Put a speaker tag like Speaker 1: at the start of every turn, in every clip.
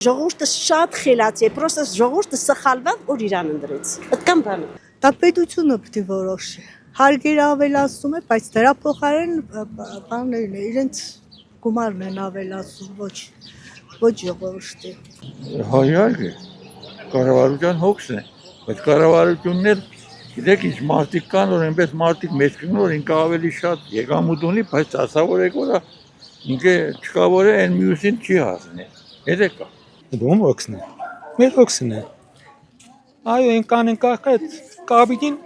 Speaker 1: Ժողովուրդը շատ խելացի է, պրոստը ժողովուրդը սխալված որ իրան ընդրեց։ Այդքան բան։
Speaker 2: Դա պետությունը պետք է որոշի։ Հարգերը ավելացնում է, բայց դրա փոխարեն բաններն է, իրենց գումարն են ավելացում, ոչ ժողովրդի։
Speaker 3: Հայալի կառավարության հոգսն է, բայց կառավարություններ գիտեք ինչ մարդիկ կան, որ այնպես մարդիկ մեծ կան, որ ինքը ավելի շատ եկամուտ ունի, բայց ասավոր եկորա ինքը չկա որ այն մյուսին չի հասնի։ Եթե կա
Speaker 4: Ում հոգսն է, մեր հոգսն է։ Այո, այն կանեն կախ այդ կաբինին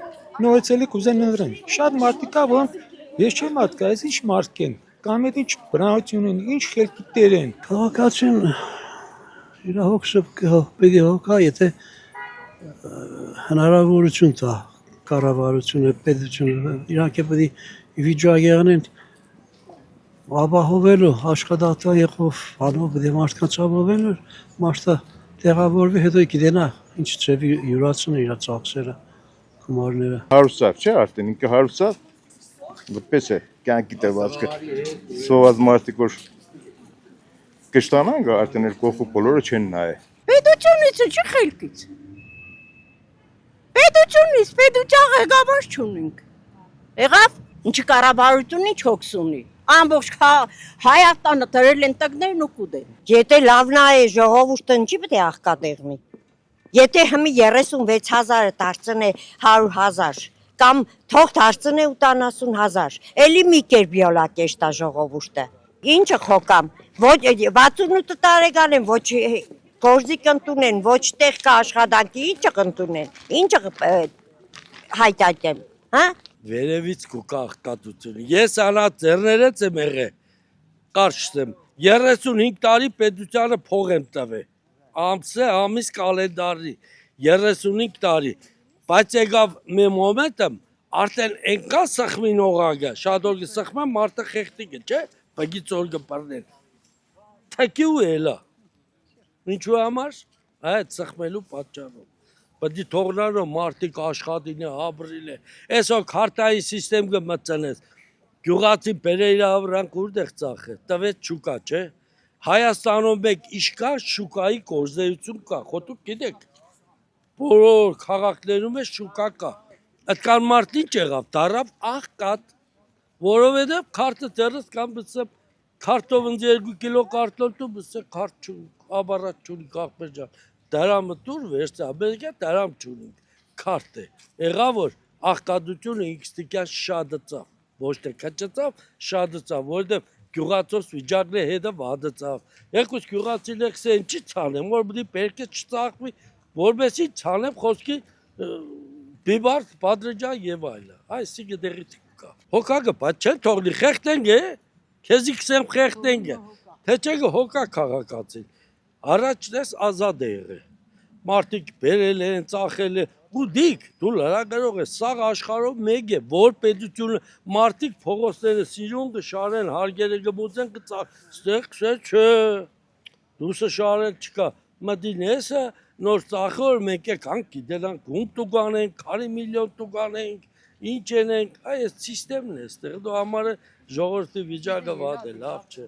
Speaker 4: նորեցելի կուզեն ընդրեն։ Շատ մարդիկ կա, որոնք ես չեմ հատկայից ինչ մարդիկ են, կամ այդ ինչ բնավորություն են, ինչ խելքի տեր են։
Speaker 5: Քաղաքացին իր հոգսը պետք է հոգա, եթե հնարավորություն տա կառավարությունը, պետությունը, իրանք է պետք է վիճակի անեն ապահովելու աշխատատեղով, բանով պետք է մարդկանց ապահովելու, մարդը տեղավորվի, հետո գիտենա ինչ ծևի յուրացուն իր ծախսերը, գումարները։
Speaker 6: Հարուստ չէ, արդեն ինքը հարուստ, որպես է կյանքի տևածքը սոված մարդիկ որ կշտանան, արդեն էլ կողքու բոլորը չեն նայ։
Speaker 1: Պետությունից չի խելքից։ Պետությունից, պետության ղեկավար չունենք։ Եղավ, ինչի կառավարություն ինչ հոգս ունի։ Ամբողջ Հայաստանը դրել են տակներն ու կուտեն։
Speaker 7: Եթե լավն է ժողովուրդը ինչի պետք է աղքատեղնի։ Եթե հիմի 36,000-ը դարձնե 100,000 կամ թող դարձնե 70,000, էլի մի կերպ յոլակեշտա ժողովուրդը։ Ինչը խոկամ, ոչ 68 տարեկան են, ոչ գործիք ընդունեն, ոչ տեղ կա աշխատանքի, ինչը ընդունեն, ինչը հայտակեմ, հա։
Speaker 8: Վերևից կուկա աղքատությունը։ Ես անա ձեռներեց եմ եղել, կարճեմ, 35 տարի պետությանը փող եմ տվել, ամիս կալենդարի, 35 տարի, բայց եկավ մի մոմենտ եմ, արդեն ենքան սխմին օղագը, շատ օրգի սխմեն մարդը խեղտիկ է, չէ, բգից օրգը պարնեն, թքի ու էլա, ինչու համար, այդ սխմելու պատճառով, պետք է թողնարով մարդիկ աշխատին է, հաբրին է, այսօր քարտային սիստեմ կմծնես, գյուղացին բերեիրա վրանք ուրդեղ ծախը, տվեց շուկա, չէ, Հայաստանում մեկ իշկար շուկայի գործեություն կա, խոտուք գիտեք, բոլոր քաղաքներում է շուկա կա, այդքան մարդ ինչ եղավ, դարավ աղքատ, որովհետև քարտը դեռս կամ բսեմ, քարտով ընձ 2 կիլո կարտոլ դու բսեմ քարտ չունի, աբարատ չունի կաղբերջան, դարամը տուր վերցա, բերգա դարամ չունինք, քարտ է, եղավ որ աղքատությունը ինքստիկյան շադծավ, ոչ թե կճծավ, շադծավ, որովհետև գյուղացոս վիճակն է հետը վադծավ, եկուս գյուղացիներ քսեն չի ցանեմ, որ բդի պերկե չծախվի, որբեսի ցանեմ խոսքի բիբարդ պատրեջան եւ այլը, այսինքն դեղից կա, հոգակը բայց չեն թողնի խեղտենք է, քեզի քսեմ խեղտենք է, թե չէ հոգա քաղաքացին, առաջ դες ազատ է եղել, մարդիկ բերել են, ծախել են, ու դիք, դու լրագրող ես, սաղ աշխարհով մեկ է, որ պետությունը մարդիկ փողոցները սիրուն կշարեն, հարգերը կմուծեն, ստեղ քսե չէ, դուսը շարել չկա, մտին եսը նոր ծախոր մենք եկանք գիտենանք, ում տուգանենք, քանի միլիոն տուգանենք, ինչ ենենք, այս սիստեմն է ստեղ, դու համարը ժողովրդի վիճակը վատ է, լավ չէ։